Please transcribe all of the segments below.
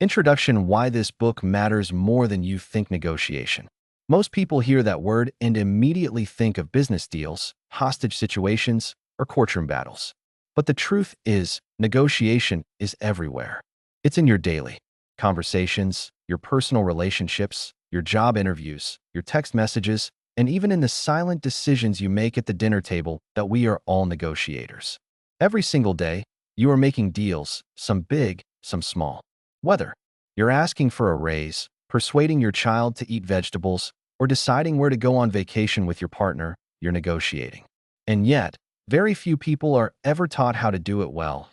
Introduction: Why this book matters more than you think. Negotiation. Most people hear that word and immediately think of business deals, hostage situations, or courtroom battles. But the truth is, negotiation is everywhere. It's in your daily conversations, your personal relationships, your job interviews, your text messages, and even in the silent decisions you make at the dinner table. That we are all negotiators. Every single day, you are making deals, some big, some small. Whether you're asking for a raise, persuading your child to eat vegetables, or deciding where to go on vacation with your partner, you're negotiating. And yet, very few people are ever taught how to do it well.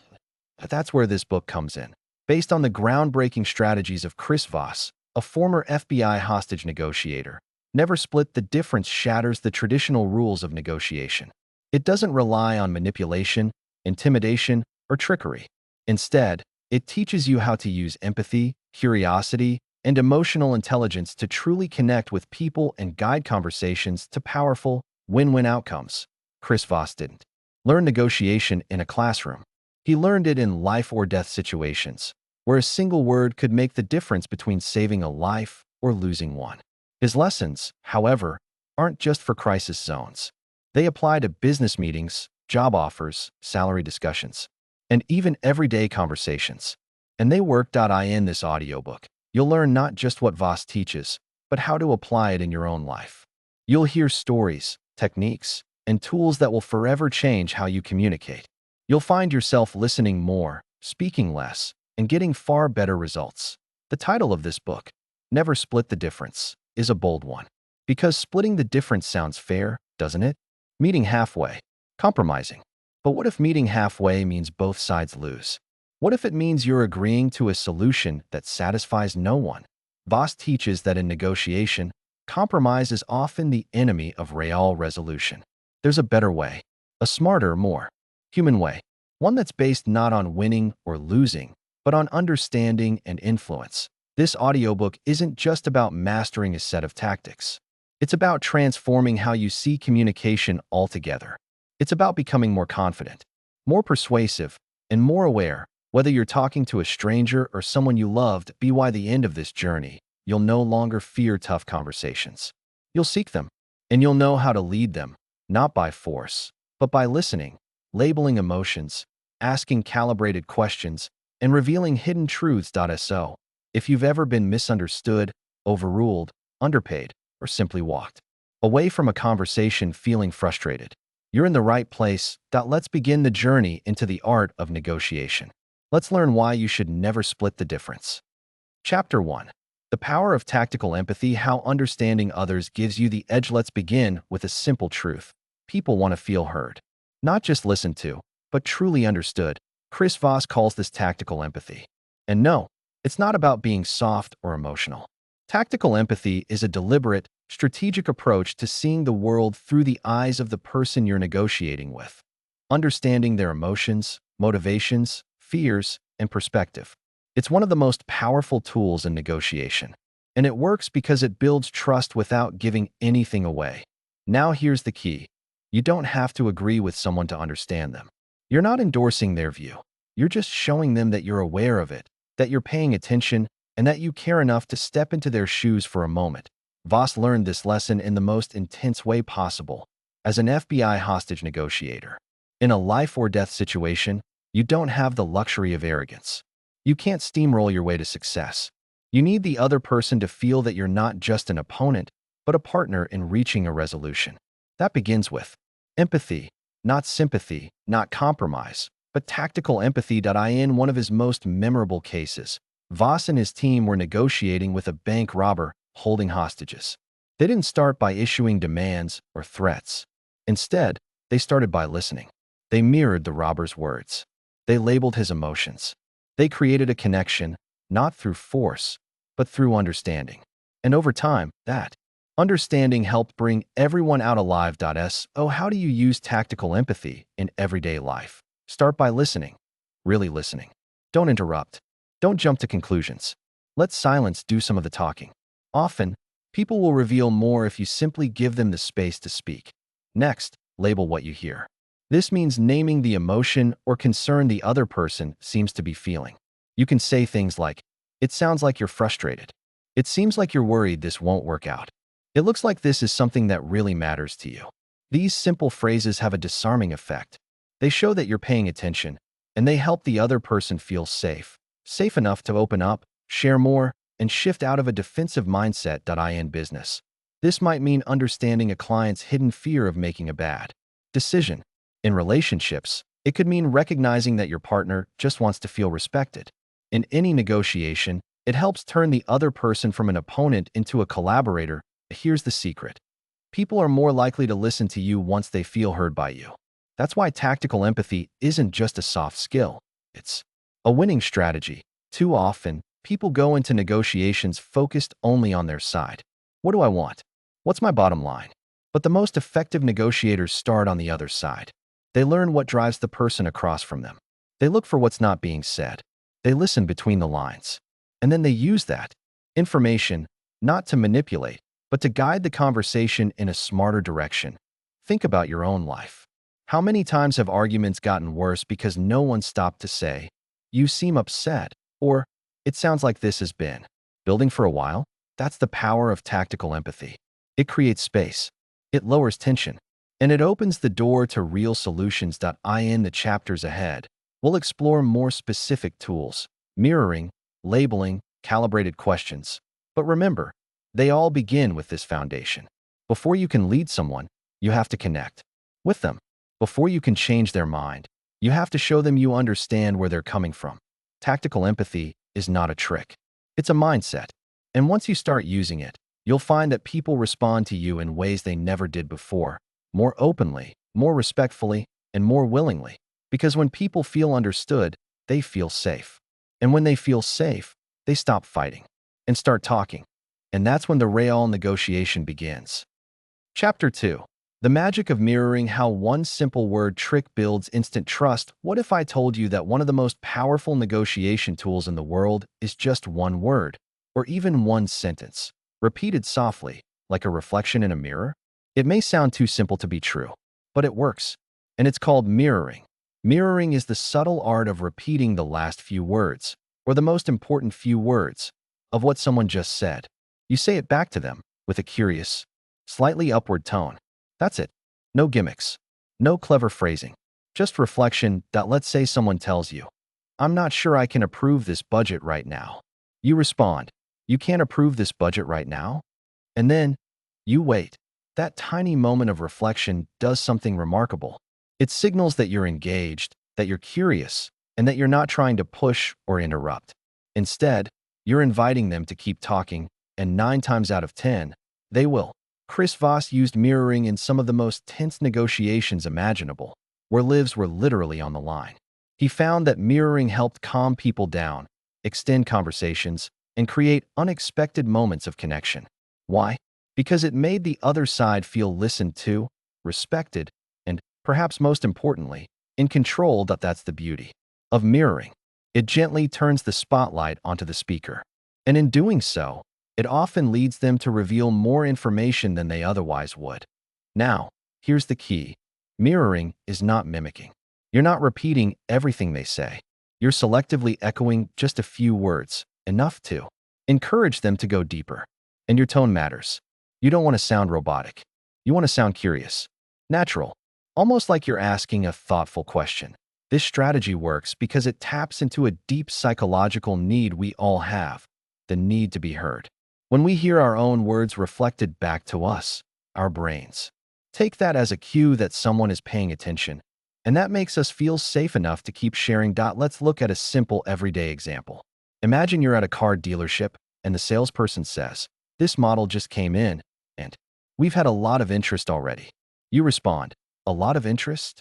That's where this book comes in. Based on the groundbreaking strategies of Voss, a former FBI hostage negotiator, Never Split the Difference shatters the traditional rules of negotiation. It doesn't rely on manipulation, intimidation, or trickery. Instead, it teaches you how to use empathy, curiosity, and emotional intelligence to truly connect with people and guide conversations to powerful, win-win outcomes. Voss didn't learn negotiation in a classroom. He learned it in life-or-death situations, where a single word could make the difference between saving a life or losing one. His lessons, however, aren't just for crisis zones. They apply to business meetings, job offers, salary discussions, and even everyday conversations. And they work. In this audiobook, you'll learn not just what Voss teaches, but how to apply it in your own life. You'll hear stories, techniques, and tools that will forever change how you communicate. You'll find yourself listening more, speaking less, and getting far better results. The title of this book, Never Split the Difference, is a bold one. Because splitting the difference sounds fair, doesn't it? Meeting halfway. Compromising. But what if meeting halfway means both sides lose? What if it means you're agreeing to a solution that satisfies no one? Voss teaches that in negotiation, compromise is often the enemy of real resolution. There's a better way, a smarter, more human way, one that's based not on winning or losing, but on understanding and influence. This audiobook isn't just about mastering a set of tactics. It's about transforming how you see communication altogether. It's about becoming more confident, more persuasive, and more aware. Whether you're talking to a stranger or someone you loved, by the end of this journey, you'll no longer fear tough conversations. You'll seek them, and you'll know how to lead them, not by force, but by listening, labeling emotions, asking calibrated questions, and revealing hidden truths. So, if you've ever been misunderstood, overruled, underpaid, or simply walked away from a conversation feeling frustrated, you're in the right place. Let's begin the journey into the art of negotiation. Let's learn why you should never split the difference. Chapter 1. The Power of Tactical Empathy: How Understanding Others Gives You the Edge. Let's begin with a simple truth. People want to feel heard. Not just listened to, but truly understood. Voss calls this tactical empathy. And no, it's not about being soft or emotional. Tactical empathy is a deliberate, strategic approach to seeing the world through the eyes of the person you're negotiating with, understanding their emotions, motivations, fears, and perspective. It's one of the most powerful tools in negotiation, and it works because it builds trust without giving anything away. Now here's the key. You don't have to agree with someone to understand them. You're not endorsing their view. You're just showing them that you're aware of it, that you're paying attention, and that you care enough to step into their shoes for a moment. Voss learned this lesson in the most intense way possible, as an FBI hostage negotiator. In a life-or-death situation, you don't have the luxury of arrogance. You can't steamroll your way to success. You need the other person to feel that you're not just an opponent, but a partner in reaching a resolution. That begins with empathy, not sympathy, not compromise, but tactical empathy. In one of his most memorable cases, Voss and his team were negotiating with a bank robber holding hostages. They didn't start by issuing demands or threats. Instead, they started by listening. They mirrored the robber's words. They labeled his emotions. They created a connection, not through force, but through understanding. And over time, that understanding helped bring everyone out alive. So how do you use tactical empathy in everyday life? Start by listening. Really listening. Don't interrupt. Don't jump to conclusions. Let silence do some of the talking. Often, people will reveal more if you simply give them the space to speak. Next, label what you hear. This means naming the emotion or concern the other person seems to be feeling. You can say things like, It sounds like you're frustrated. It seems like you're worried this won't work out. It looks like this is something that really matters to you. These simple phrases have a disarming effect. They show that you're paying attention, and they help the other person feel safe enough to open up, share more, and shift out of a defensive mindset. In business, this might mean understanding a client's hidden fear of making a bad decision. In relationships, it could mean recognizing that your partner just wants to feel respected. In any negotiation, it helps turn the other person from an opponent into a collaborator. Here's the secret. People are more likely to listen to you once they feel heard by you. That's why tactical empathy isn't just a soft skill. It's a winning strategy. Too often, people go into negotiations focused only on their side. What do I want? What's my bottom line? But the most effective negotiators start on the other side. They learn what drives the person across from them. They look for what's not being said. They listen between the lines. And then they use that information not to manipulate, but to guide the conversation in a smarter direction. Think about your own life. How many times have arguments gotten worse because no one stopped to say, "You seem upset," or "It sounds like this has been building for a while"? That's the power of tactical empathy. It creates space. It lowers tension. And it opens the door to real solutions. In the chapters ahead, we'll explore more specific tools, mirroring, labeling, calibrated questions. But remember, they all begin with this foundation. Before you can lead someone, you have to connect with them. Before you can change their mind, you have to show them you understand where they're coming from. Tactical empathy is not a trick. It's a mindset. And once you start using it, you'll find that people respond to you in ways they never did before, more openly, more respectfully, and more willingly. Because when people feel understood, they feel safe. And when they feel safe, they stop fighting and start talking. And that's when the real negotiation begins. Chapter 2. The magic of mirroring: how one simple word trick builds instant trust. What if I told you that one of the most powerful negotiation tools in the world is just one word, or even one sentence, repeated softly, like a reflection in a mirror? It may sound too simple to be true, but it works. And it's called mirroring. Mirroring is the subtle art of repeating the last few words, or the most important few words, of what someone just said. You say it back to them with a curious, slightly upward tone. That's it. No gimmicks. No clever phrasing. Just reflection. Let's say someone tells you, "I'm not sure I can approve this budget right now." You respond, "You can't approve this budget right now?" And then you wait. That tiny moment of reflection does something remarkable. It signals that you're engaged, that you're curious, and that you're not trying to push or interrupt. Instead, you're inviting them to keep talking, and 9 times out of 10, they will. Voss used mirroring in some of the most tense negotiations imaginable, where lives were literally on the line. He found that mirroring helped calm people down, extend conversations, and create unexpected moments of connection. Why? Because it made the other side feel listened to, respected, and, perhaps most importantly, in control. That's the beauty of mirroring. It gently turns the spotlight onto the speaker. And in doing so, it often leads them to reveal more information than they otherwise would. Now, here's the key. Mirroring is not mimicking. You're not repeating everything they say. You're selectively echoing just a few words, enough to encourage them to go deeper. And your tone matters. You don't want to sound robotic. You want to sound curious, natural, almost like you're asking a thoughtful question. This strategy works because it taps into a deep psychological need we all have, the need to be heard. When we hear our own words reflected back to us, our brains take that as a cue that someone is paying attention, and that makes us feel safe enough to keep sharing. Let's look at a simple everyday example. Imagine you're at a car dealership, and the salesperson says, "This model just came in, and we've had a lot of interest already." You respond, "A lot of interest?"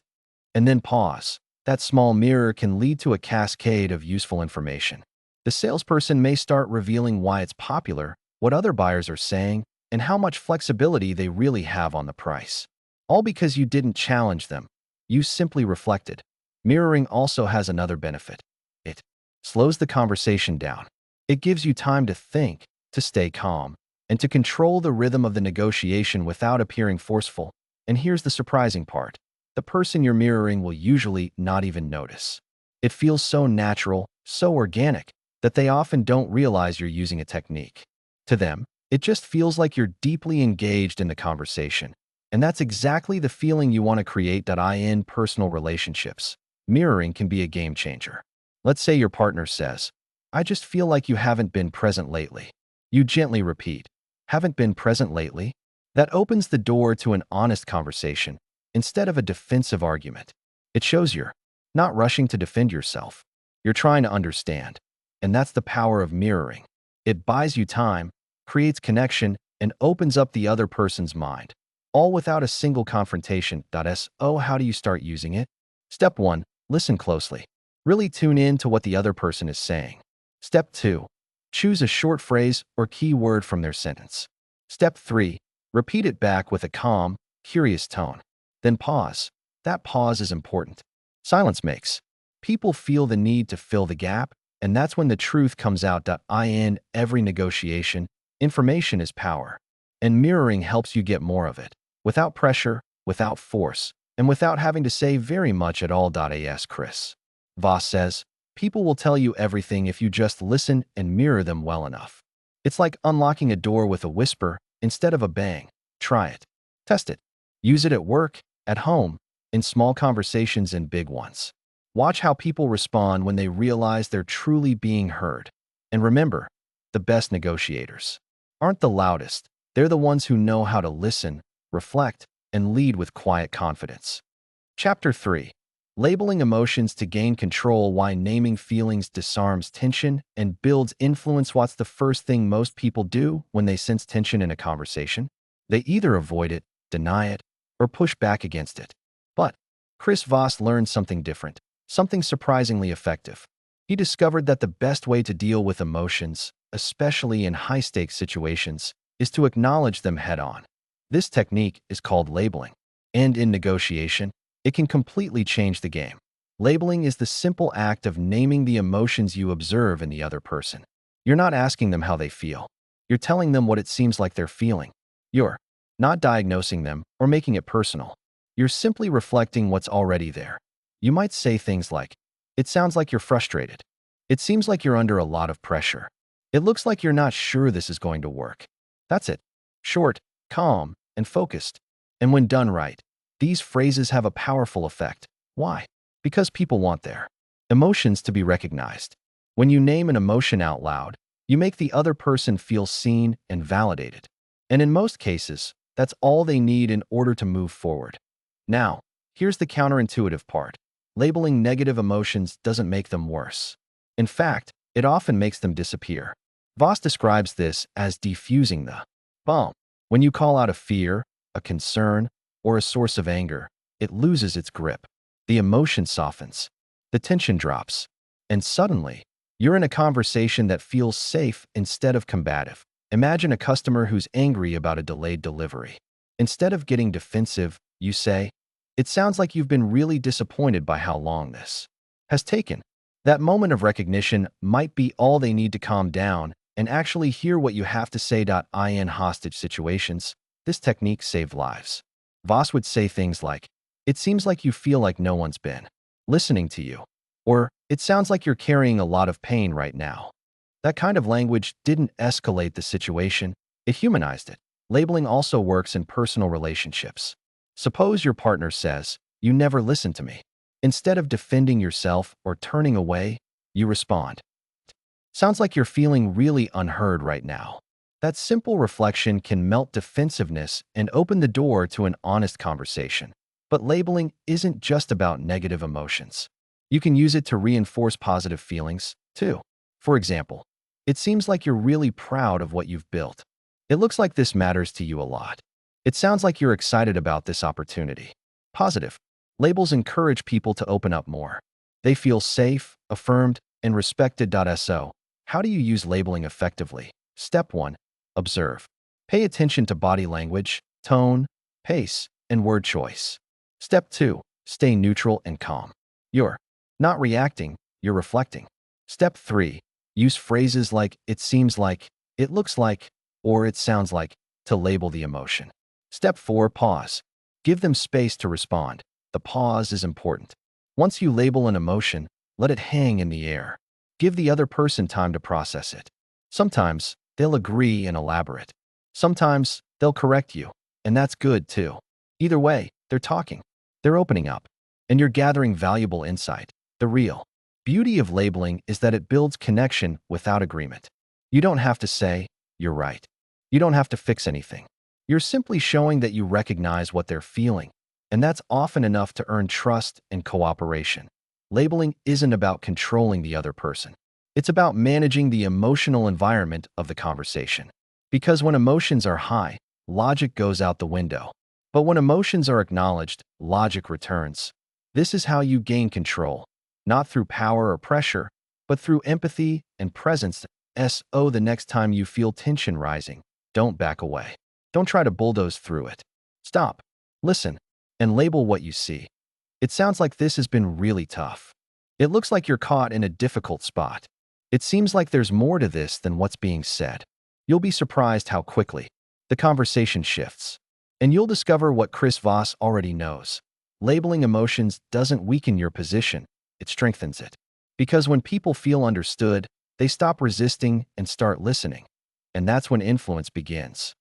And then pause. That small mirror can lead to a cascade of useful information. The salesperson may start revealing why it's popular, what other buyers are saying, and how much flexibility they really have on the price. All because you didn't challenge them. You simply reflected. Mirroring also has another benefit. It slows the conversation down. It gives you time to think, to stay calm, and to control the rhythm of the negotiation without appearing forceful. And here's the surprising part. The person you're mirroring will usually not even notice. It feels so natural, so organic, that they often don't realize you're using a technique. To them, it just feels like you're deeply engaged in the conversation. And that's exactly the feeling you want to create. In personal relationships, mirroring can be a game changer. Let's say your partner says, "I just feel like you haven't been present lately." You gently repeat, "Haven't been present lately?" That opens the door to an honest conversation instead of a defensive argument. It shows you're not rushing to defend yourself. You're trying to understand. And that's the power of mirroring. It buys you time, creates connection, and opens up the other person's mind, all without a single confrontation. So how do you start using it? Step 1. Listen closely. Really tune in to what the other person is saying. Step 2. Choose a short phrase or key word from their sentence. Step 3. Repeat it back with a calm, curious tone. Then pause. That pause is important. Silence makes people feel the need to fill the gap, and that's when the truth comes out. In every negotiation, information is power, and mirroring helps you get more of it, without pressure, without force, and without having to say very much at all. As Chris Voss says, people will tell you everything if you just listen and mirror them well enough. It's like unlocking a door with a whisper instead of a bang. Try it. Test it. Use it at work, at home, in small conversations and big ones. Watch how people respond when they realize they're truly being heard. And remember, the best negotiators aren't the loudest. They're the ones who know how to listen, reflect, and lead with quiet confidence. Chapter 3. Labeling emotions to gain control. Why naming feelings disarms tension and builds influence. What's the first thing most people do when they sense tension in a conversation? They either avoid it, deny it, or push back against it. But Chris Voss learned something different, something surprisingly effective. He discovered that the best way to deal with emotions, especially in high-stakes situations, is to acknowledge them head-on. This technique is called labeling, and in negotiation, it can completely change the game. Labeling is the simple act of naming the emotions you observe in the other person. You're not asking them how they feel. You're telling them what it seems like they're feeling. You're not diagnosing them or making it personal. You're simply reflecting what's already there. You might say things like, "It sounds like you're frustrated. It seems like you're under a lot of pressure. It looks like you're not sure this is going to work." That's it. Short, calm, and focused. And when done right, these phrases have a powerful effect. Why? Because people want their emotions to be recognized. When you name an emotion out loud, you make the other person feel seen and validated. And in most cases, that's all they need in order to move forward. Now, here's the counterintuitive part. Labeling negative emotions doesn't make them worse. In fact, it often makes them disappear. Voss describes this as defusing the bomb. When you call out a fear, a concern, or a source of anger, it loses its grip. The emotion softens, the tension drops, and suddenly, you're in a conversation that feels safe instead of combative. Imagine a customer who's angry about a delayed delivery. Instead of getting defensive, you say, "It sounds like you've been really disappointed by how long this has taken." That moment of recognition might be all they need to calm down and actually hear what you have to say. In hostage situations, this technique saved lives. Voss would say things like, "It seems like you feel like no one's been listening to you," or "It sounds like you're carrying a lot of pain right now." That kind of language didn't escalate the situation, it humanized it. Labeling also works in personal relationships. Suppose your partner says, "You never listen to me." Instead of defending yourself or turning away, you respond, "Sounds like you're feeling really unheard right now." That simple reflection can melt defensiveness and open the door to an honest conversation. But labeling isn't just about negative emotions. You can use it to reinforce positive feelings, too. For example, "It seems like you're really proud of what you've built." "It looks like this matters to you a lot." "It sounds like you're excited about this opportunity." Positive labels encourage people to open up more. They feel safe, affirmed, and respected. So, how do you use labeling effectively? Step 1. Observe. Pay attention to body language, tone, pace, and word choice. Step 2. Stay neutral and calm. You're not reacting, you're reflecting. Step 3. Use phrases like "it seems like," "it looks like," or "it sounds like" to label the emotion. Step 4. Pause. Give them space to respond. The pause is important. Once you label an emotion, let it hang in the air. Give the other person time to process it. Sometimes they'll agree and elaborate. Sometimes they'll correct you, and that's good too. Either way, they're talking. They're opening up, and you're gathering valuable insight. The real beauty of labeling is that it builds connection without agreement. You don't have to say, "You're right." You don't have to fix anything. You're simply showing that you recognize what they're feeling, and that's often enough to earn trust and cooperation. Labeling isn't about controlling the other person. It's about managing the emotional environment of the conversation. Because when emotions are high, logic goes out the window. But when emotions are acknowledged, logic returns. This is how you gain control, not through power or pressure, but through empathy and presence. So the next time you feel tension rising, don't back away. Don't try to bulldoze through it. Stop, listen, and label what you see. It sounds like this has been really tough. It looks like you're caught in a difficult spot. It seems like there's more to this than what's being said. You'll be surprised how quickly the conversation shifts. And you'll discover what Chris Voss already knows. Labeling emotions doesn't weaken your position, it strengthens it. Because when people feel understood, they stop resisting and start listening. And that's when influence begins.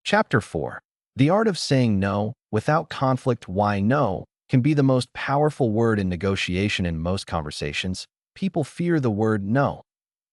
Chapter 4. The art of saying no without conflict. Why no can be the most powerful word in negotiation. In most conversations, people fear the word no.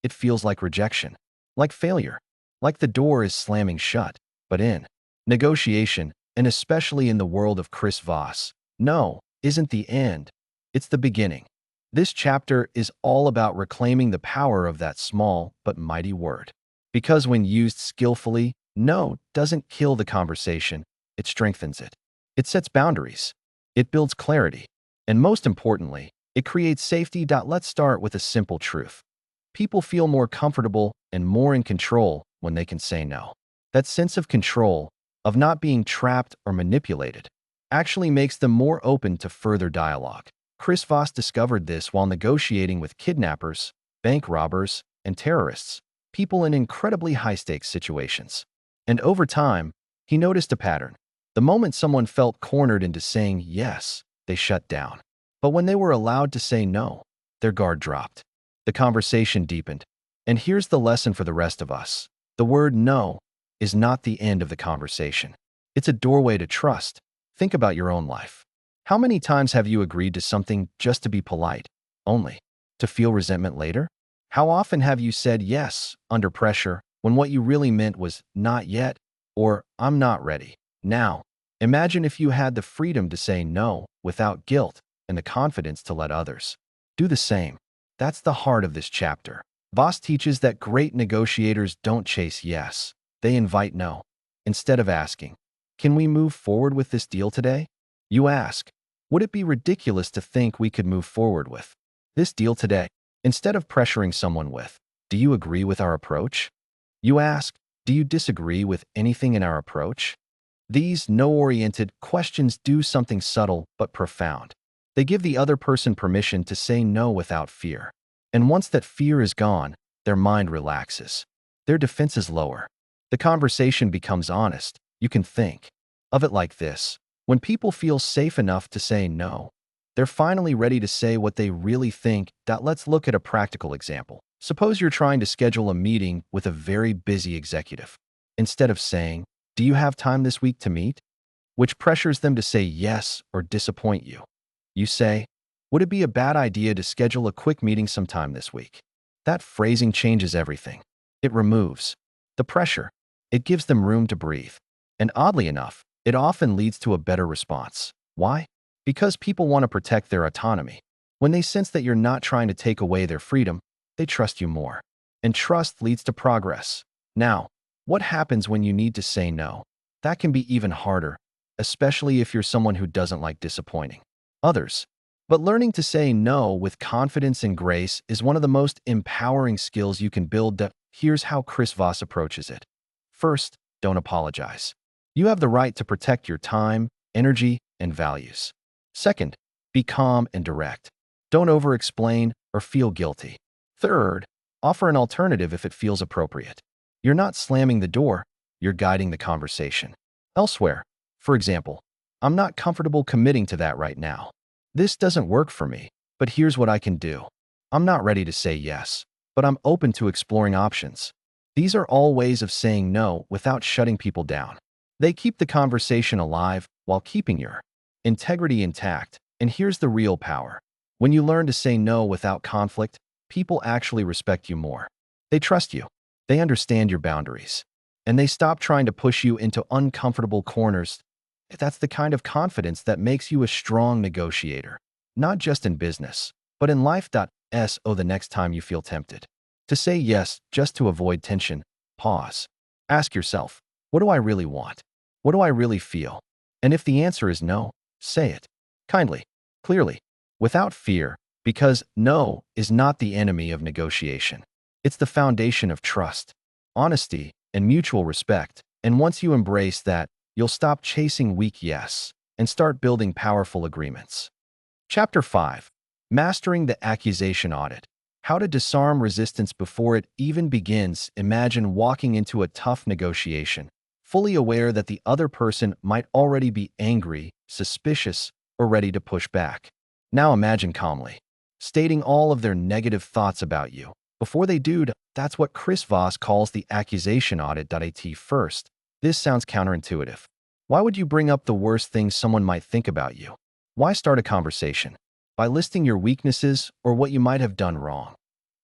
It feels like rejection, like failure, like the door is slamming shut. But in negotiation, and especially in the world of Chris Voss, no isn't the end, it's the beginning. This chapter is all about reclaiming the power of that small but mighty word. Because when used skillfully, no doesn't kill the conversation, it strengthens it. It sets boundaries. It builds clarity. And most importantly, it creates safety. Let's start with a simple truth. People feel more comfortable and more in control when they can say no. That sense of control, of not being trapped or manipulated, actually makes them more open to further dialogue. Chris Voss discovered this while negotiating with kidnappers, bank robbers, and terrorists, people in incredibly high-stakes situations. And over time, he noticed a pattern. The moment someone felt cornered into saying yes, they shut down. But when they were allowed to say no, their guard dropped. The conversation deepened. And here's the lesson for the rest of us. The word no is not the end of the conversation. It's a doorway to trust. Think about your own life. How many times have you agreed to something just to be polite, only to feel resentment later? How often have you said yes under pressure when what you really meant was not yet or I'm not ready? Now, imagine if you had the freedom to say no without guilt and the confidence to let others do the same. That's the heart of this chapter. Voss teaches that great negotiators don't chase yes, they invite no. Instead of asking, "Can we move forward with this deal today?" you ask, "Would it be ridiculous to think we could move forward with this deal today?" Instead of pressuring someone with, "Do you agree with our approach?" you ask, "Do you disagree with anything in our approach?" These no-oriented questions do something subtle but profound. They give the other person permission to say no without fear. And once that fear is gone, their mind relaxes. Their defenses lower. The conversation becomes honest. You can think of it like this. When people feel safe enough to say no, they're finally ready to say what they really think. Let's look at a practical example. Suppose you're trying to schedule a meeting with a very busy executive. Instead of saying, "Do you have time this week to meet?" which pressures them to say yes or disappoint you, you say, "Would it be a bad idea to schedule a quick meeting sometime this week?" That phrasing changes everything. It removes the pressure. It gives them room to breathe. And oddly enough, it often leads to a better response. Why? Because people want to protect their autonomy. When they sense that you're not trying to take away their freedom, they trust you more. And trust leads to progress. Now, what happens when you need to say no? That can be even harder, especially if you're someone who doesn't like disappointing others. But learning to say no with confidence and grace is one of the most empowering skills you can build. Here's how Chris Voss approaches it. First, don't apologize. You have the right to protect your time, energy, and values. Second, be calm and direct. Don't over-explain or feel guilty. Third, offer an alternative if it feels appropriate. You're not slamming the door, you're guiding the conversation. Elsewhere, for example, "I'm not comfortable committing to that right now. This doesn't work for me, but here's what I can do. I'm not ready to say yes, but I'm open to exploring options. These are all ways of saying no without shutting people down. They keep the conversation alive while keeping your integrity intact. And here's the real power. When you learn to say no without conflict, people actually respect you more. They trust you. They understand your boundaries. And they stop trying to push you into uncomfortable corners. That's the kind of confidence that makes you a strong negotiator, not just in business, but in life. So the next time you feel tempted to say yes just to avoid tension, pause. Ask yourself, what do I really want? What do I really feel? And if the answer is no, say it. Kindly, clearly, without fear, because no is not the enemy of negotiation. It's the foundation of trust, honesty, and mutual respect. And once you embrace that, you'll stop chasing weak yes and start building powerful agreements. Chapter 5. Mastering the Accusation Audit. How to disarm resistance before it even begins. Imagine walking into a tough negotiation, fully aware that the other person might already be angry, suspicious, or ready to push back. Now imagine calmly stating all of their negative thoughts about you. Before they do, that's what Voss calls the accusation audit. At first, this sounds counterintuitive. Why would you bring up the worst things someone might think about you? Why start a conversation by listing your weaknesses or what you might have done wrong?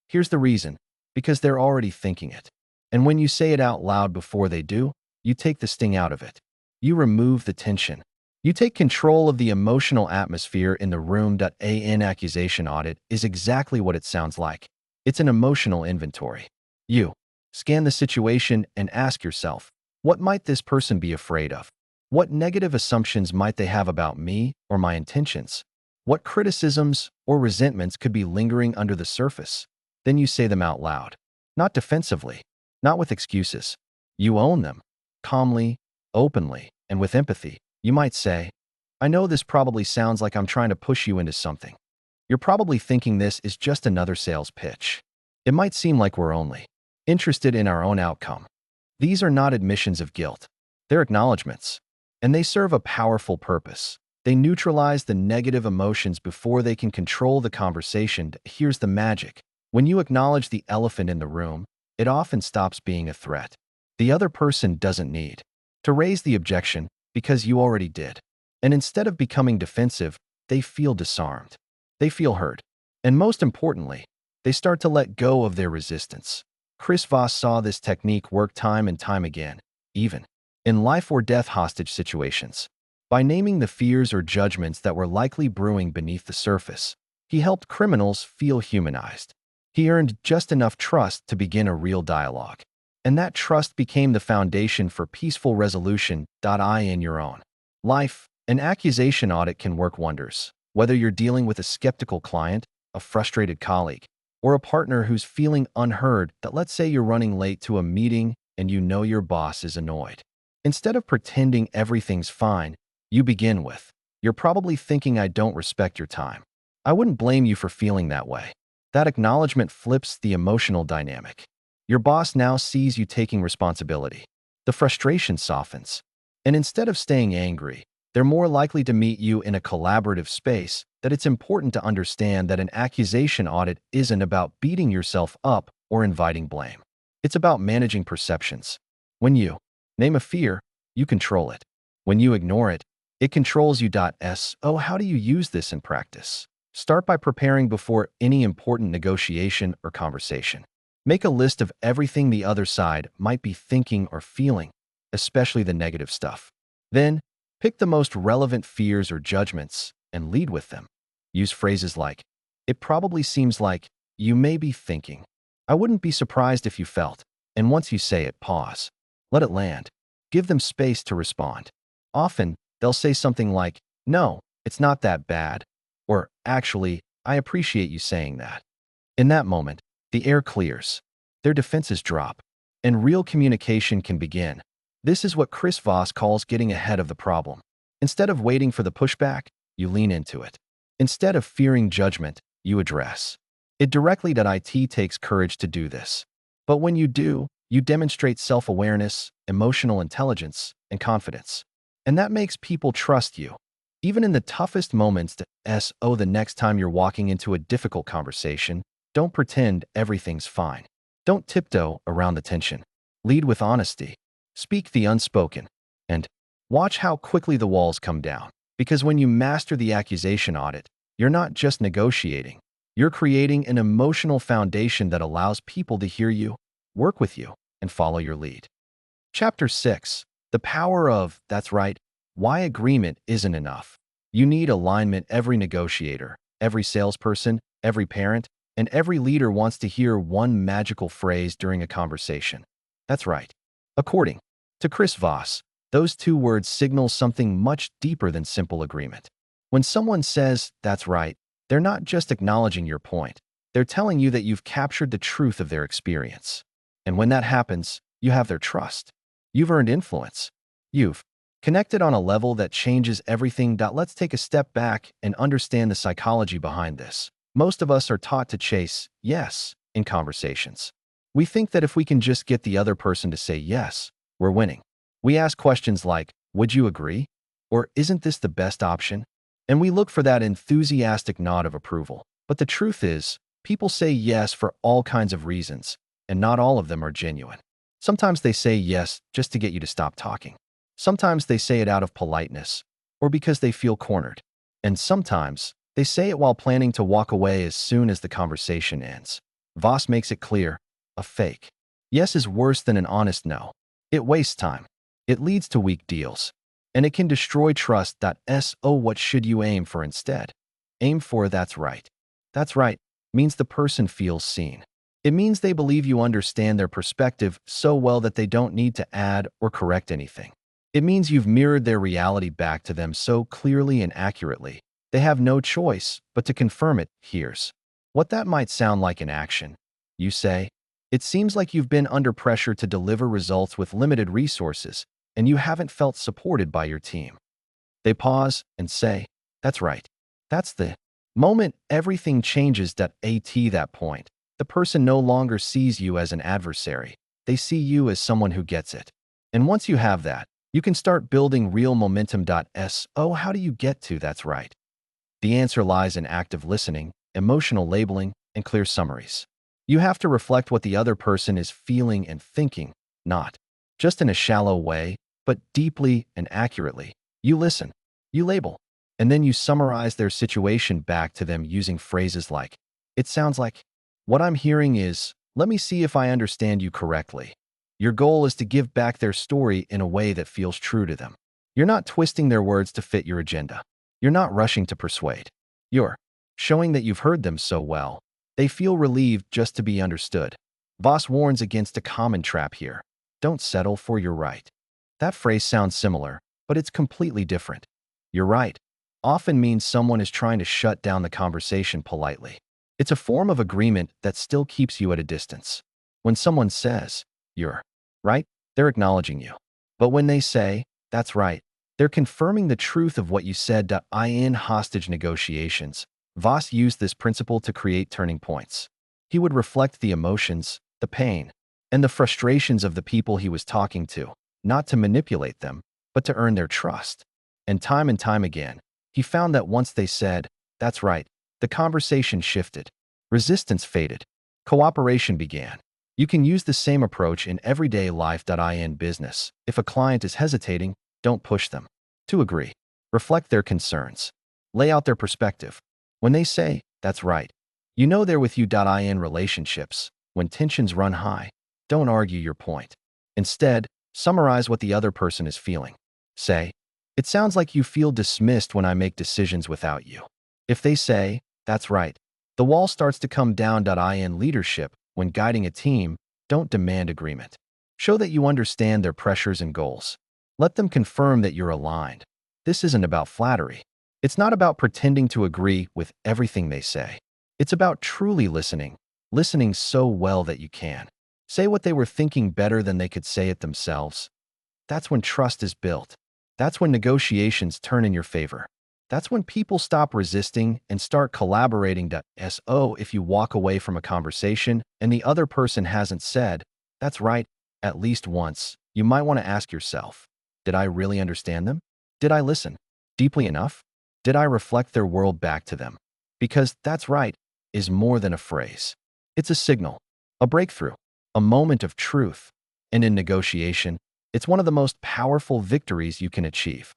Here's the reason: because they're already thinking it. And when you say it out loud before they do, you take the sting out of it. You remove the tension. You take control of the emotional atmosphere in the room. An accusation audit is exactly what it sounds like. It's an emotional inventory. You scan the situation and ask yourself, what might this person be afraid of? What negative assumptions might they have about me or my intentions? What criticisms or resentments could be lingering under the surface? Then you say them out loud, not defensively, not with excuses. You own them, calmly, openly, and with empathy. You might say, I know this probably sounds like I'm trying to push you into something. You're probably thinking this is just another sales pitch. It might seem like we're only interested in our own outcome. These are not admissions of guilt. They're acknowledgments, and they serve a powerful purpose. They neutralize the negative emotions before they can control the conversation. Here's the magic. When you acknowledge the elephant in the room, it often stops being a threat. The other person doesn't need to raise the objection because you already did. And instead of becoming defensive, they feel disarmed. They feel heard. And most importantly, they start to let go of their resistance. Voss saw this technique work time and time again, even in life or death hostage situations. By naming the fears or judgments that were likely brewing beneath the surface, he helped criminals feel humanized. He earned just enough trust to begin a real dialogue. And that trust became the foundation for peaceful resolution. In your own life, an accusation audit can work wonders. Whether you're dealing with a skeptical client, a frustrated colleague, or a partner who's feeling unheard. Let's say you're running late to a meeting and you know your boss is annoyed. Instead of pretending everything's fine, you begin with, you're probably thinking I don't respect your time. I wouldn't blame you for feeling that way. That acknowledgement flips the emotional dynamic. Your boss now sees you taking responsibility. The frustration softens. And instead of staying angry, they're more likely to meet you in a collaborative space. It's important to understand that an accusation audit isn't about beating yourself up or inviting blame. It's about managing perceptions. When you name a fear, you control it. When you ignore it, it controls you. So how do you use this in practice? Start by preparing before any important negotiation or conversation. Make a list of everything the other side might be thinking or feeling, especially the negative stuff. Then, pick the most relevant fears or judgments and lead with them. Use phrases like, it probably seems like, you may be thinking, I wouldn't be surprised if you felt. And once you say it, pause. Let it land. Give them space to respond. Often, they'll say something like, no, it's not that bad. Or, actually, I appreciate you saying that. In that moment, the air clears. Their defenses drop. And real communication can begin. This is what Voss calls getting ahead of the problem. Instead of waiting for the pushback, you lean into it. Instead of fearing judgment, you address it directly. It takes courage to do this. But when you do, you demonstrate self-awareness, emotional intelligence, and confidence. And that makes people trust you. Even in the toughest moments. The next time you're walking into a difficult conversation, Don't pretend everything's fine. Don't tiptoe around the tension. Lead with honesty. Speak the unspoken. And watch how quickly the walls come down. Because when you master the accusation audit, you're not just negotiating. You're creating an emotional foundation that allows people to hear you, work with you, and follow your lead. Chapter 6. The Power of That's Right. Why Agreement Isn't Enough. You need alignment. Every negotiator, every salesperson, every parent, and every leader wants to hear one magical phrase during a conversation. That's right. According to Voss, those two words signal something much deeper than simple agreement. When someone says, that's right, they're not just acknowledging your point. They're telling you that you've captured the truth of their experience. And when that happens, you have their trust. You've earned influence. You've connected on a level that changes everything. Let's take a step back and understand the psychology behind this. Most of us are taught to chase yes in conversations. We think that if we can just get the other person to say yes, we're winning. We ask questions like, would you agree? Or isn't this the best option? And we look for that enthusiastic nod of approval. But the truth is, people say yes for all kinds of reasons, and not all of them are genuine. Sometimes they say yes just to get you to stop talking. Sometimes they say it out of politeness, or because they feel cornered. And sometimes they say it while planning to walk away as soon as the conversation ends. Voss makes it clear, a fake yes is worse than an honest no. It wastes time. It leads to weak deals. And it can destroy trust. So what should you aim for instead? Aim for that's right. That's right means the person feels seen. It means they believe you understand their perspective so well that they don't need to add or correct anything. It means you've mirrored their reality back to them so clearly and accurately, they have no choice but to confirm it. Here's what that might sound like in action. You say, it seems like you've been under pressure to deliver results with limited resources, and you haven't felt supported by your team. They pause and say, that's right. That's the moment everything changes. At that point, the person no longer sees you as an adversary. They see you as someone who gets it. And once you have that, you can start building real momentum. How do you get to that's right? The answer lies in active listening, emotional labeling, and clear summaries. You have to reflect what the other person is feeling and thinking, not just in a shallow way, but deeply and accurately. You listen, you label, and then you summarize their situation back to them using phrases like, it sounds like, what I'm hearing is, let me see if I understand you correctly. Your goal is to give back their story in a way that feels true to them. You're not twisting their words to fit your agenda. You're not rushing to persuade. You're showing that you've heard them so well, they feel relieved just to be understood. Voss warns against a common trap here. Don't settle for you're right. That phrase sounds similar, but it's completely different. You're right often means someone is trying to shut down the conversation politely. It's a form of agreement that still keeps you at a distance. When someone says, you're right, they're acknowledging you. But when they say, that's right, they're confirming the truth of what you said. In hostage negotiations, Voss used this principle to create turning points. He would reflect the emotions, the pain, and the frustrations of the people he was talking to, not to manipulate them, but to earn their trust. And time again, he found that once they said, that's right, the conversation shifted. Resistance faded. Cooperation began. You can use the same approach in everyday life. In business, if a client is hesitating, don't push them to agree. Reflect their concerns. Lay out their perspective. When they say, that's right, you know they're with you. In relationships, when tensions run high, don't argue your point. Instead, summarize what the other person is feeling. Say, it sounds like you feel dismissed when I make decisions without you. If they say, that's right, the wall starts to come down. In leadership, when guiding a team, don't demand agreement. Show that you understand their pressures and goals. Let them confirm that you're aligned. This isn't about flattery. It's not about pretending to agree with everything they say. It's about truly listening so well that you can say what they were thinking better than they could say it themselves. That's when trust is built. That's when negotiations turn in your favor. That's when people stop resisting and start collaborating. If you walk away from a conversation and the other person hasn't said, that's right, at least once, you might want to ask yourself, did I really understand them? Did I listen deeply enough? Did I reflect their world back to them? Because that's right is more than a phrase. It's a signal, a breakthrough, a moment of truth. And in negotiation, it's one of the most powerful victories you can achieve.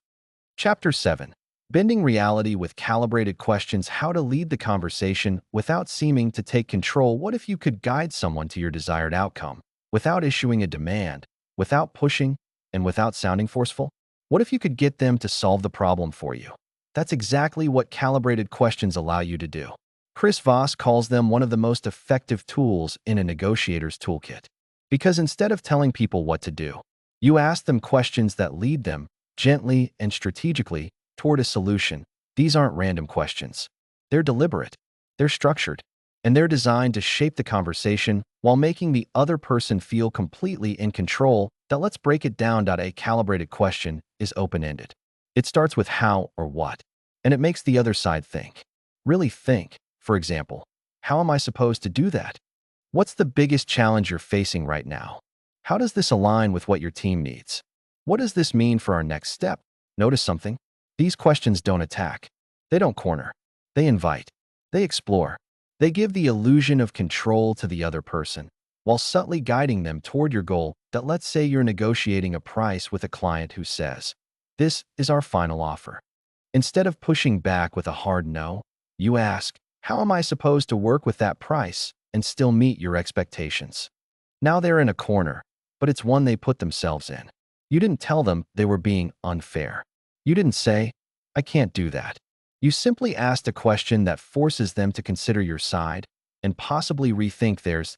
Chapter 7. Bending Reality with Calibrated Questions. How to lead the conversation without seeming to take control. What if you could guide someone to your desired outcome without issuing a demand, without pushing, and without sounding forceful? What if you could get them to solve the problem for you? That's exactly what calibrated questions allow you to do. Voss calls them one of the most effective tools in a negotiator's toolkit. Because instead of telling people what to do, you ask them questions that lead them, gently and strategically, toward a solution. These aren't random questions. They're deliberate, they're structured, and they're designed to shape the conversation while making the other person feel completely in control. Let's break it down. A calibrated question is open-ended. It starts with how or what, and it makes the other side think. Really think. For example, how am I supposed to do that? What's the biggest challenge you're facing right now? How does this align with what your team needs? What does this mean for our next step? Notice something? These questions don't attack. They don't corner. They invite. They explore. They give the illusion of control to the other person, while subtly guiding them toward your goal. Let's say you're negotiating a price with a client who says, "This is our final offer." Instead of pushing back with a hard no, you ask, "How am I supposed to work with that price and still meet your expectations?" Now they're in a corner, but it's one they put themselves in. You didn't tell them they were being unfair. You didn't say, "I can't do that." You simply asked a question that forces them to consider your side and possibly rethink theirs.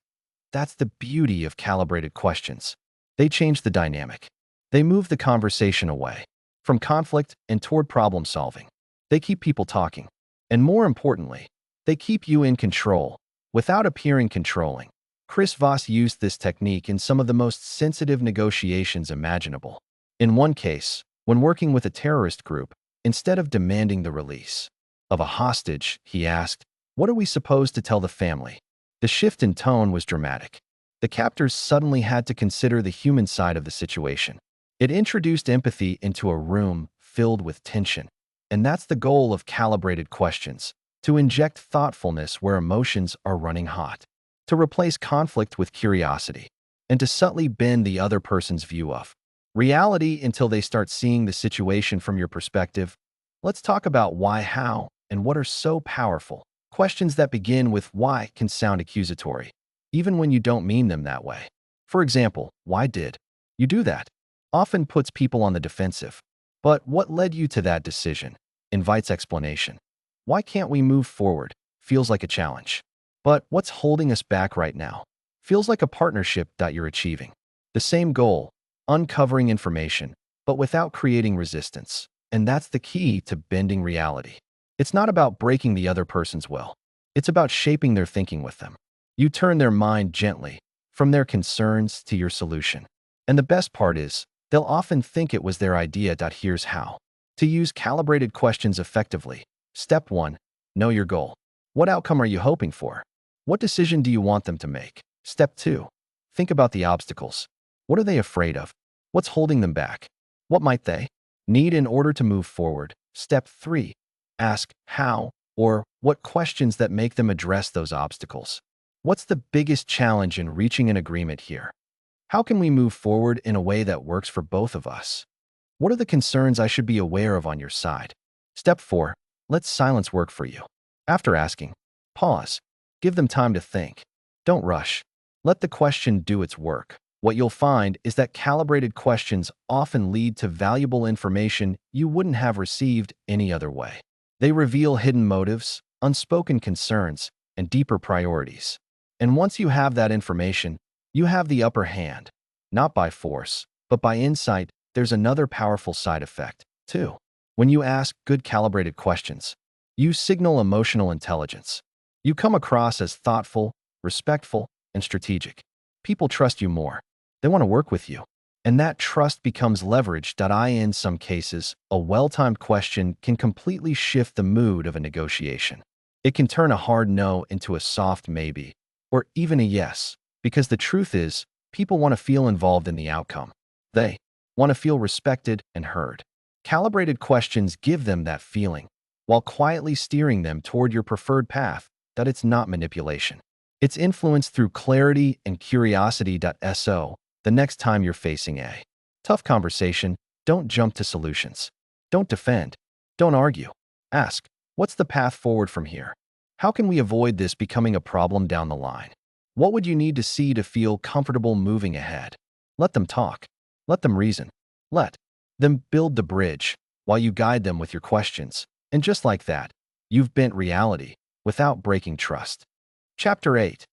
That's the beauty of calibrated questions. They change the dynamic. They move the conversation away from conflict and toward problem solving. They keep people talking. And more importantly, they keep you in control without appearing controlling. Voss used this technique in some of the most sensitive negotiations imaginable. In one case, when working with a terrorist group, instead of demanding the release of a hostage, he asked, "What are we supposed to tell the family?" The shift in tone was dramatic. The captors suddenly had to consider the human side of the situation. It introduced empathy into a room filled with tension. And that's the goal of calibrated questions, to inject thoughtfulness where emotions are running hot, to replace conflict with curiosity, and to subtly bend the other person's view of reality until they start seeing the situation from your perspective. Let's talk about why, how, and what are so powerful. Questions that begin with why can sound accusatory, even when you don't mean them that way. For example, "Why did you do that?" often puts people on the defensive. But what led you to that decision invites explanation. "Why can't we move forward?" feels like a challenge. But what's holding us back right now feels like a partnership that you're achieving. The same goal, uncovering information, but without creating resistance. And that's the key to bending reality. It's not about breaking the other person's will. It's about shaping their thinking with them. You turn their mind gently from their concerns to your solution. And the best part is, they'll often think it was their idea. Here's how to use calibrated questions effectively. Step 1. Know your goal. What outcome are you hoping for? What decision do you want them to make? Step 2. Think about the obstacles. What are they afraid of? What's holding them back? What might they need in order to move forward? Step 3. Ask how or what questions that make them address those obstacles. What's the biggest challenge in reaching an agreement here? How can we move forward in a way that works for both of us? What are the concerns I should be aware of on your side? Step 4. Let silence work for you. After asking, pause. Give them time to think. Don't rush. Let the question do its work. What you'll find is that calibrated questions often lead to valuable information you wouldn't have received any other way. They reveal hidden motives, unspoken concerns, and deeper priorities. And once you have that information, you have the upper hand, not by force, but by insight. There's another powerful side effect, too. When you ask good calibrated questions, you signal emotional intelligence. You come across as thoughtful, respectful, and strategic. People trust you more. They want to work with you. And that trust becomes leverage. In some cases, a well-timed question can completely shift the mood of a negotiation. It can turn a hard no into a soft maybe, or even a yes. Because the truth is, people want to feel involved in the outcome. They want to feel respected and heard. Calibrated questions give them that feeling, while quietly steering them toward your preferred path. It's not manipulation. It's influenced through clarity and curiosity.so. The next time you're facing a tough conversation, don't jump to solutions. Don't defend. Don't argue. Ask, what's the path forward from here? How can we avoid this becoming a problem down the line? What would you need to see to feel comfortable moving ahead? Let them talk. Let them reason. Let them build the bridge while you guide them with your questions. And just like that, you've bent reality without breaking trust. Chapter 8.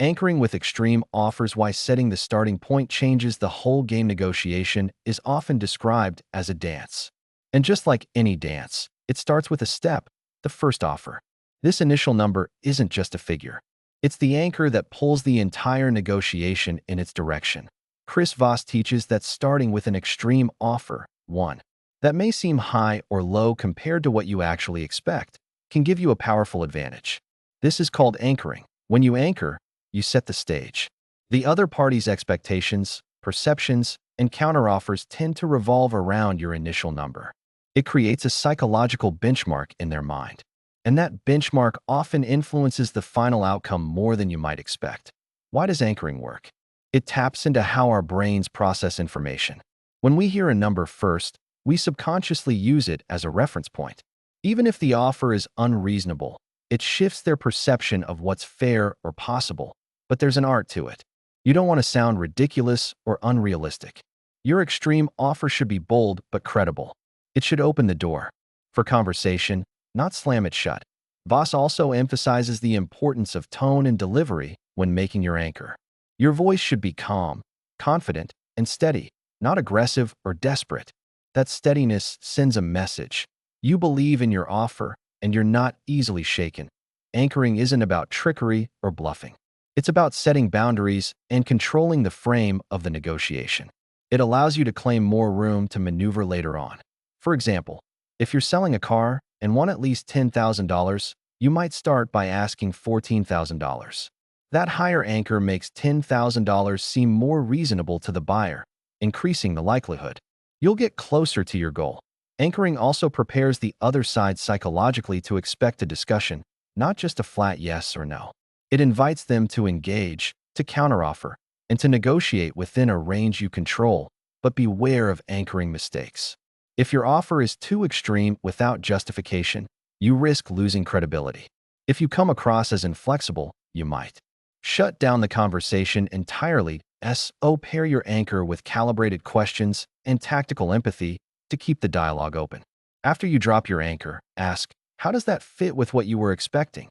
Anchoring with extreme offers. Why setting the starting point changes the whole game. Negotiation is often described as a dance. And just like any dance, it starts with a step, the first offer. This initial number isn't just a figure. It's the anchor that pulls the entire negotiation in its direction. Voss teaches that starting with an extreme offer, one that may seem high or low compared to what you actually expect, can give you a powerful advantage. This is called anchoring. When you anchor, you set the stage. The other party's expectations, perceptions, and counteroffers tend to revolve around your initial number. It creates a psychological benchmark in their mind, and that benchmark often influences the final outcome more than you might expect. Why does anchoring work? It taps into how our brains process information. When we hear a number first, we subconsciously use it as a reference point. Even if the offer is unreasonable, it shifts their perception of what's fair or possible. But there's an art to it. You don't want to sound ridiculous or unrealistic. Your extreme offer should be bold but credible. It should open the door for conversation, not slam it shut. Voss also emphasizes the importance of tone and delivery when making your anchor. Your voice should be calm, confident, and steady, not aggressive or desperate. That steadiness sends a message. You believe in your offer, and you're not easily shaken. Anchoring isn't about trickery or bluffing. It's about setting boundaries and controlling the frame of the negotiation. It allows you to claim more room to maneuver later on. For example, if you're selling a car and want at least $10,000, you might start by asking $14,000. That higher anchor makes $10,000 seem more reasonable to the buyer, increasing the likelihood you'll get closer to your goal. Anchoring also prepares the other side psychologically to expect a discussion, not just a flat yes or no. It invites them to engage, to counteroffer, and to negotiate within a range you control, but beware of anchoring mistakes. If your offer is too extreme without justification, you risk losing credibility. If you come across as inflexible, you might shut down the conversation entirely. Pair your anchor with calibrated questions and tactical empathy to keep the dialogue open. After you drop your anchor, ask, how does that fit with what you were expecting?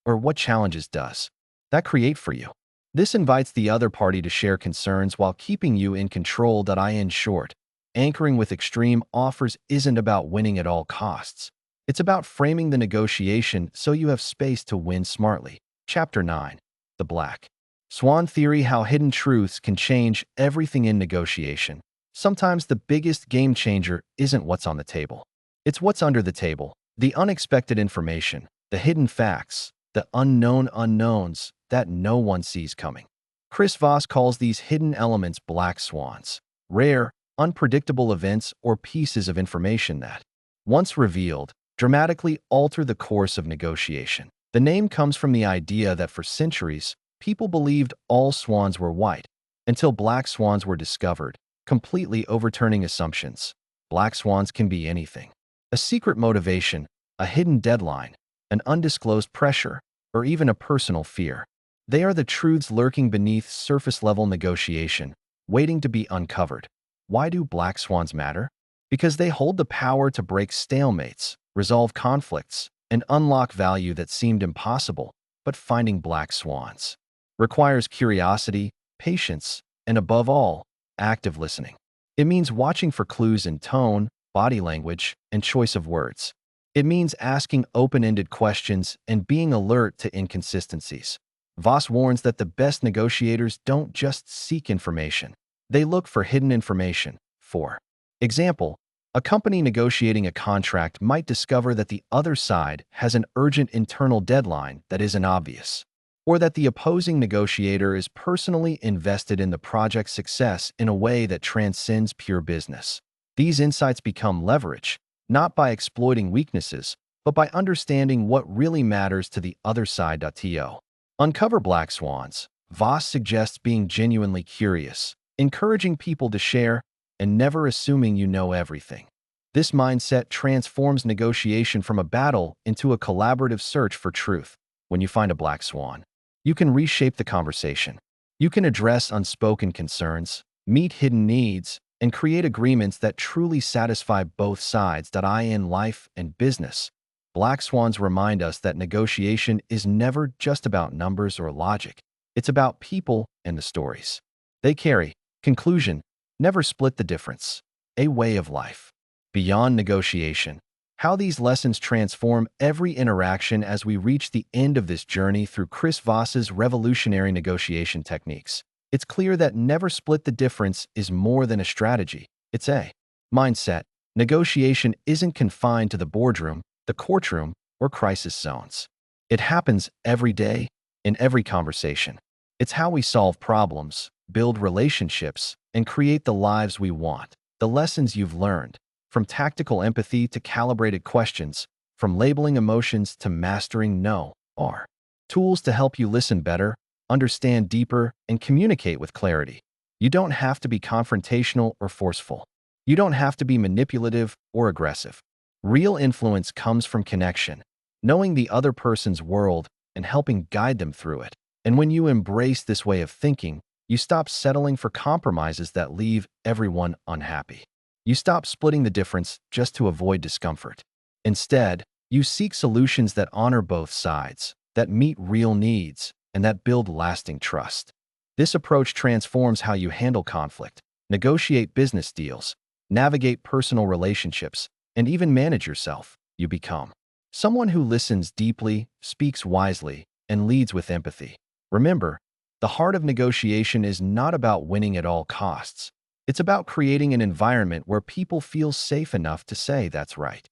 Or what challenges does that create for you? This invites the other party to share concerns while keeping you in control. In short, anchoring with extreme offers isn't about winning at all costs. It's about framing the negotiation so you have space to win smartly. Chapter 9. The Black Swan Theory. How hidden truths can change everything in negotiation. Sometimes the biggest game changer isn't what's on the table. It's what's under the table, the unexpected information, the hidden facts, the unknown unknowns that no one sees coming. Voss calls these hidden elements black swans, rare, unpredictable events or pieces of information that, once revealed, dramatically alter the course of negotiation. The name comes from the idea that for centuries, people believed all swans were white, until black swans were discovered, completely overturning assumptions. Black swans can be anything. A secret motivation, a hidden deadline, an undisclosed pressure, or even a personal fear. They are the truths lurking beneath surface-level negotiation, waiting to be uncovered. Why do black swans matter? Because they hold the power to break stalemates, resolve conflicts, and unlock value that seemed impossible. But finding black swans requires curiosity, patience, and above all, active listening. It means watching for clues in tone, body language, and choice of words. It means asking open-ended questions and being alert to inconsistencies. Voss warns that the best negotiators don't just seek information. They look for hidden information. For example, a company negotiating a contract might discover that the other side has an urgent internal deadline that isn't obvious, or that the opposing negotiator is personally invested in the project's success in a way that transcends pure business. These insights become leverage, not by exploiting weaknesses, but by understanding what really matters to the other side. Uncover black swans. Voss suggests being genuinely curious, encouraging people to share, and never assuming you know everything. This mindset transforms negotiation from a battle into a collaborative search for truth. When you find a black swan, you can reshape the conversation. You can address unspoken concerns, meet hidden needs, and create agreements that truly satisfy both sides. In life and business, black swans remind us that negotiation is never just about numbers or logic. It's about people and the stories they carry. Conclusion: never split the difference. A way of life. Beyond negotiation. How these lessons transform every interaction as we reach the end of this journey through Chris Voss's revolutionary negotiation techniques. It's clear that never split the difference is more than a strategy. It's a mindset. Negotiation isn't confined to the boardroom, the courtroom, or crisis zones. It happens every day, in every conversation. It's how we solve problems, build relationships, and create the lives we want. The lessons you've learned, from tactical empathy to calibrated questions, from labeling emotions to mastering no, are tools to help you listen better, understand deeper, and communicate with clarity. You don't have to be confrontational or forceful. You don't have to be manipulative or aggressive. Real influence comes from connection, knowing the other person's world and helping guide them through it. And when you embrace this way of thinking, you stop settling for compromises that leave everyone unhappy. You stop splitting the difference just to avoid discomfort. Instead, you seek solutions that honor both sides, that meet real needs, and that build lasting trust. This approach transforms how you handle conflict, negotiate business deals, navigate personal relationships, and even manage yourself. You become someone who listens deeply, speaks wisely, and leads with empathy. Remember, the heart of negotiation is not about winning at all costs. It's about creating an environment where people feel safe enough to say that's right.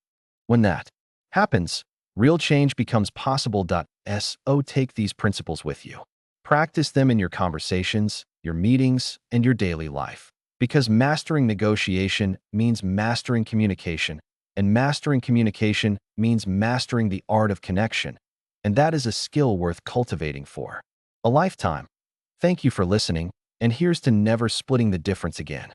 When that happens, real change becomes possible. So take these principles with you. Practice them in your conversations, your meetings, and your daily life. Because mastering negotiation means mastering communication, and mastering communication means mastering the art of connection. And that is a skill worth cultivating for a lifetime. Thank you for listening, and here's to never splitting the difference again.